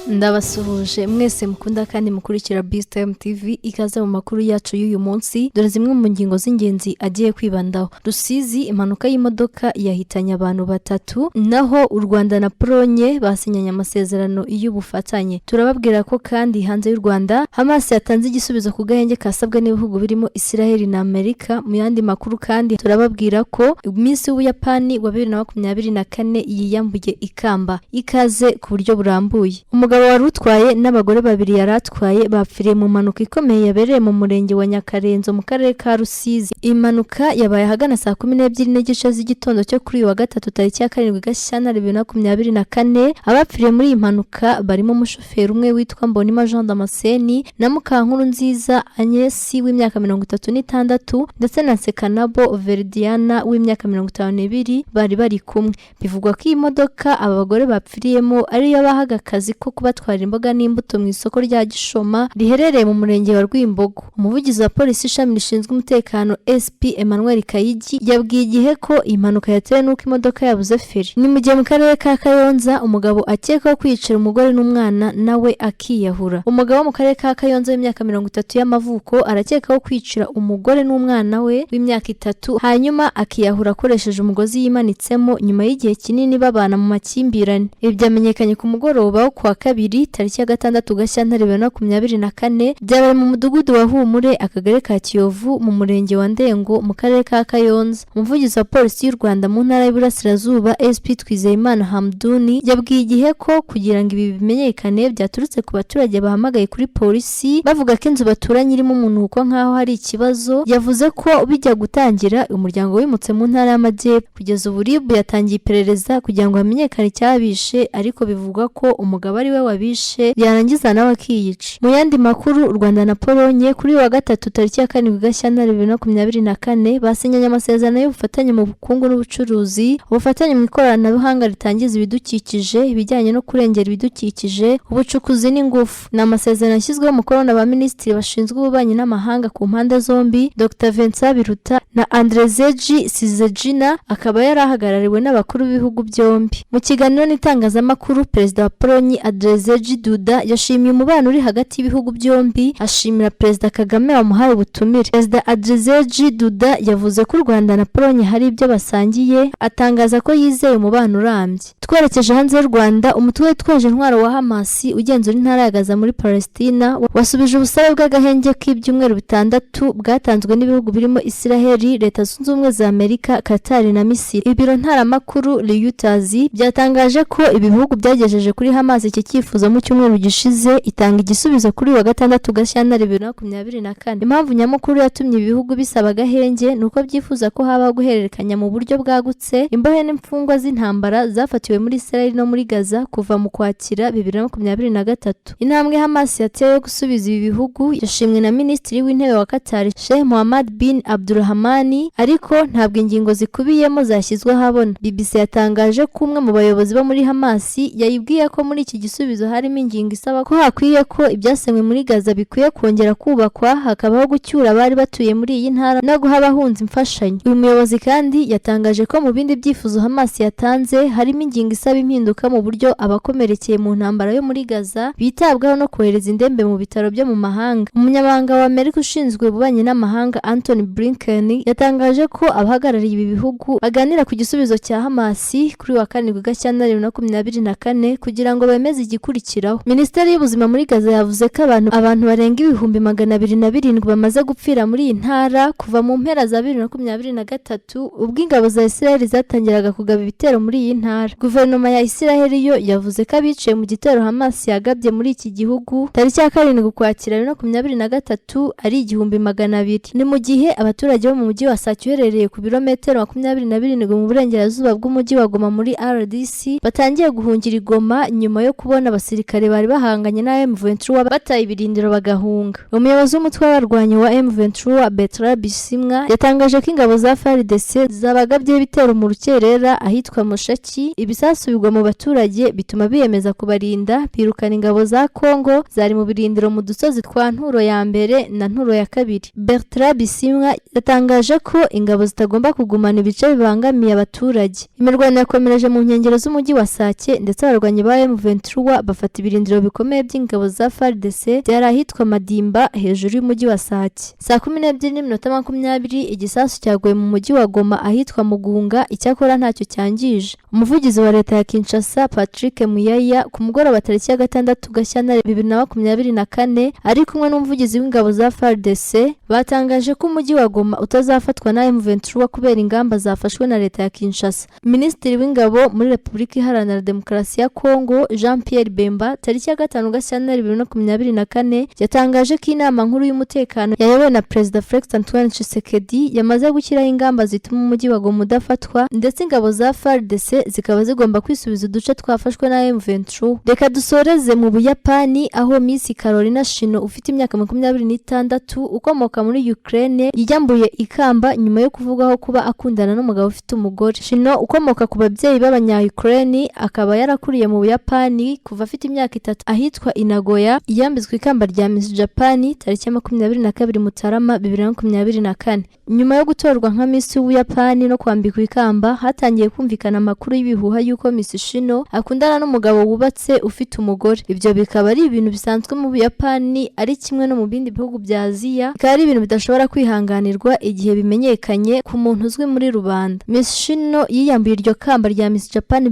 Ndabasuhuje mwese mukunda kandi mukurikira BeastTime TV ikaze mu makuru yacu y'uyu munsi dore zimwe mu ngingo z'ingenzi agiye kwibandaho. Rusizi impanuka y'imodoka yahitanye abantu batatu, naho u Rwanda na Polonye basinyanye amasezerano y'ubufatanye. Turababwira ko kandi hanze y'u Rwanda Hamas yatanze igisubizo ku gahenge kasabwa n'ibihugu birimo Israel na Amerika. Mu yandi makuru kandi turababwira ko Miss w'Ubuyapani wa 2024 yiyambuye ikamba. Ikaze ku buryo burambuye. Umugabo wari utwaye n'abagore babiri yaratwaye bapfiriye mu mpanuka ikomeye yabereye mu murenge wa Nyakarenzo mu karere ka Rusizi. Impanuka yabaye ahagana saa 12 n'igice z'igitondo cyo kuri wa gatatu tariki ya 7 Gashyantare 2024. Abapfiriye muri iyi mpanuka barimo umushoferi umwe witwa Mbonima Jean Damascene na Mukankuru Nziza Agnes w'imyaka 36 ndetse na Sekanabo Verdiana w'imyaka 52 bari kumwe. Bivugwa ko iyi modoka aba bagore bapfiriyemo ariyo bahaga akazi ko kubatwara imboga n'imbuto mu isoko rya Gishoma riherereye mu murenge wa Rwimbogo. Umuvugizi wa polisi ishami rishinzwe umutekano SP Emmanuel Kayigi yabwiye igihe ko impanuka yatewe n'uko imodoka yabuze feri. Ni mu gihe mu karere ka Kayonza umugabo akekwaho kwicira umugore n'umwana nawe akiyahura. Umugabo mu karere ka Kayonza w'imyaka 30 y'amavuko arakekaho kwicira umugore n'umwana we w'imyaka 3 hanyuma akiyahura akoresheje umugozi yimanitsemo nyuma y'igihe kinini babana mu makimbirane. Ibi byamenyekanye ku mugoroba wo kuwa kabiri tariki ya 6 Gashyantare 2024 byabaye mu mudugudu wa Humure akagari ka Kiyovu mu murenge wa Ndengo mu karere ka Kayonza. Umuvugizi wa polisi y'u Rwanda mu ntara y'Iburasirazuba SP Twizeyimana Hamduni yabwiye igihe ko kugira ngo ibi bimenyekane byaturutse ku baturage bahamagaye kuri polisi bavuga ko inzu baturanye irimo umuntu uko nkaho hari ikibazo. Yavuze ko bijya gutangira umuryango wimutse mu ntara y'Amajyepfo. Kugeza ubu RIB yatangiye iperereza kugira ngo hamenyekane icyabishe, ariko bivugwa ko umugabo ari we wabishe yarangiza nawe akiyica. Mu yandi makuru, u Rwanda na Polonye kuri wa gatatu tariki ya 7 Gashyantare 2024 basinyanye amasezerano y'ubufatanye mu bukungu n'ubucuruzi, ubufatanye mu ikoranabuhanga ritangiza ibidukikije, ibijyanye no kurengera ibidukikije, ubucukuzi n'ingufu. Ni amasezerano yashyizweho umukono na ba minisitiri bashinzwe ububanyi n'amahanga ku mpande zombi, Dr Vincent Biruta na Andrzej Sizejina, akaba yarahagarariwe n'abakuru b'ibihugu byombi. Mu kiganiro n'itangazamakuru, Perezida wa Polonye Andrzej Duda yashimiye umubano uri hagati y'ibihugu byombi, ashimira Perezida Kagame wamuhaye ubutumire. Perezida Andrzej Duda yavuze ko u Rwanda na Polonye hari ibyo basangiye, atangaza ko yizeye umubano urambye. Twerekeje hanze y'u Rwanda, umutwe witwaje intwaro wa Hamas ugenzura intara ya Gaza muri Palestina wasubije ubusabe bw'agahenge k'ibyumweru 6 bwatanzwe n'ibihugu birimo Israel, Leta Zunze Ubumwe za Amerika, Qatar na Misiri. Ibiro ntaramakuru Reuters byatangaje ko ibi bihugu byagejeje kuri Hamas iki cyifuzo mu cyumweru gishize, itanga igisubizo kuri wa 6 Gashyantare 2024. Impamvu nyamukuru yatumye ibi bihugu bisaba agahenge nuko byifuza ko haba guhererekanya mu buryo bwagutse imbohe n'imfungwa z'intambara zafatiwe muri Israel no muri Gaza kuva mu Kwakira 2023. Intambwe Hamas yateye yo gusubiza ibi bihugu yashimwe na Minisitiri w'Intebe wa Qatar Sheikh Mohammed bin Abdulrahman, ariko ntabwo ingingo zikubiyemo zashyizwe ahabona. BBC yatangaje ko umwe mu bayobozi bo muri Hamas yayibwiye ko muri iki gisubizo harimo ingingo isaba ko hakwiye ko ibyasenywe muri Gaza bikwiye kongera kubakwa, hakabaho gucyura abari batuye muri iyi ntara no guha abahunzi imfashanyo. Uyu muyobozi kandi yatangaje ko mu bindi byifuzo Hamas yatanze harimo ingingo isaba impinduka mu buryo abakomerekeye mu ntambara yo muri Gaza bitabwaho no kohereza indembe mu bitaro byo mu mahanga. Umunyamabanga wa Amerika ushinzwe ububanyi n'amahanga Anthony Blinken yatangaje ko abahagarariye ibi bihugu baganira ku gisubizo cya Hamas kuri wa 7 Gashyantare 2024 kugira ngo bemeze igikurikiraho. Minisiteri y'ubuzima muri Gaza yavuze ko abantu barenga 227 bamaze gupfira muri iyi ntara kuva mu mpera za 2023 ubwo ingabo za Israel zatangiraga kugaba ibitero muri iyi ntara. Guverinoma ya Israel yo yavuze ko abiciye mu gitero Hamas yagabye muri iki gihugu tariki ya 7 Ukwakira 2023 ari 200. Ni mu gihe abaturage bo mu mujyi wa Sake uherereye ku birometero 27 mu burengerazuba bw'umujyi wa Goma muri RDC batangiye guhungira i Goma nyuma yo kubona abasirikare bari bahanganye na M23 bataye ibirindiro bagahunga. Umuyobozi w'umutwe w'abarwanyi wa M23 Bertrand Bisimwa yatangaje ko ingabo za FARDC zabagabye ibitero mu rukerera ahitwa Mushaki. Ibisasu bigwa mu baturage bituma biyemeza kubarinda, birukana ingabo za Kongo zari mu birindiro mu dusozi twa Nturo ya mbere na Nturo ya kabiri. Bertrand Bisimwa yatangaje ko ingabo zitagomba kugumana ibice bibangamiye abaturage. Imirwano yakomereje mu nkengero z'umujyi wa Sake ndetse abarwanyi ba M23 vuba bafata ibirindiro bikomeye by'ingabo za FARDC byari ahitwa Madimba hejuru y'umujyi wa Sake. Saa 12:20 igisasu cyaguye mu mujyi wa Goma ahitwa Mugunga, icyakora ntacyo cyangije. Umuvugizi wa leta ya Kinshasa Patrick Muyaya ku mugoroba tariki ya 6 Gashyantare 2024 ari kumwe n'umuvugizi w'ingabo za FARDC batangaje ko umujyi wa Goma utazafatwa na M23 kubera ingamba zafashwe na leta ya Kinshasa. Minisitiri w'ingabo muri Repubulika Iharanira Demokarasi ya Kongo Jean Pierre Bemba tariki ya 5 Gashyantare 2024 yatangaje ko inama nkuru y'umutekano yayobowe na Perezida Felix Antoine Tshisekedi yamaze gushyiraho ingamba zituma umujyi wa Goma udafatwa, ndetse ingabo za FARDC zikaba zigomba kwisubiza uduce twafashwe na M23. Reka dusoreze mu Buyapani aho Miss Carolina Shino ufite imyaka 26 ukomoka muri Ukraine yiyambuye ikamba nyuma yo kuvugwaho kuba akundana n'umugabo ufite umugore. Shino ukomoka ku babyeyi b'abanya-Ukraine akaba yarakuriye mu Buyapani kuva afite imyaka 3 ahitwa Inagoya, yambitswe ikamba rya Miss Japan tariki ya 22 Mutarama 2024. Nyuma yo gutorwa nka Miss w'Ubuyapani no kwambikwa ikamba, hatangiye kumvikana amakuru y'ibihuha yuko Miss Shino akundana n'umugabo wubatse ufite umugore. Ibyo bikaba ari ibintu bisanzwe mu Buyapani, ari kimwe no mu bindi bihugu bya Aziya, bikaba ari ibintu bidashobora kwihanganirwa igihe bimenyekanye ku muntu uzwi muri rubanda. Miss Shino yiyambuye iryo kamba rya Miss Japan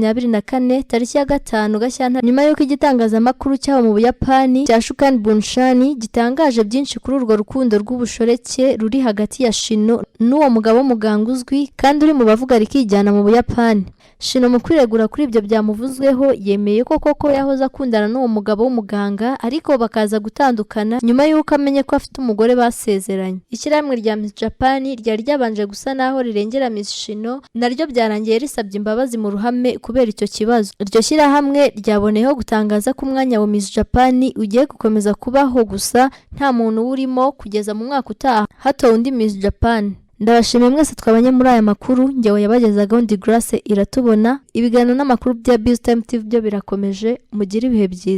2024 tariki ya 5 Gashyantare nyuma y'uko igitangazamakuru cyaho mu Buyapani cya Shukan Bunshani gitangaje byinshi kuri urwo rukundo rw'ubushoreke ruri hagati ya Shino n'uwo mugabo w'umuganga uzwi kandi uri mu bavuga rikijyana mu Buyapani. Shino mu kwiregura kuri ibyo byamuvuzweho yemeye ko koko yahoze akundana n'uwo mugabo w'umuganga, ariko bakaza gutandukana nyuma y'uko amenye ko afite umugore basezeranye. Ishyirahamwe rya Miss Japan ryari ryabanje gusa naho rirengera Miss Shino, naryo byarangiye risabye imbabazi mu ruhame kubera icyo kibazo. Iryo shyirahamwe ryaboneyeho gutangaza ko umwanya wa Miss Japan ugiye gukomeza kubaho gusa nta muntu urimo kugeza mu mwaka utaha hatowe undi Miss Japan. Ndabashimiye mwese twabanye muri aya makuru, njyewe yabagezagaho Ndi Grace Iratubona. Ibiganiro n'amakuru bya BizTime TV byo birakomeje, mugire ibihe byiza.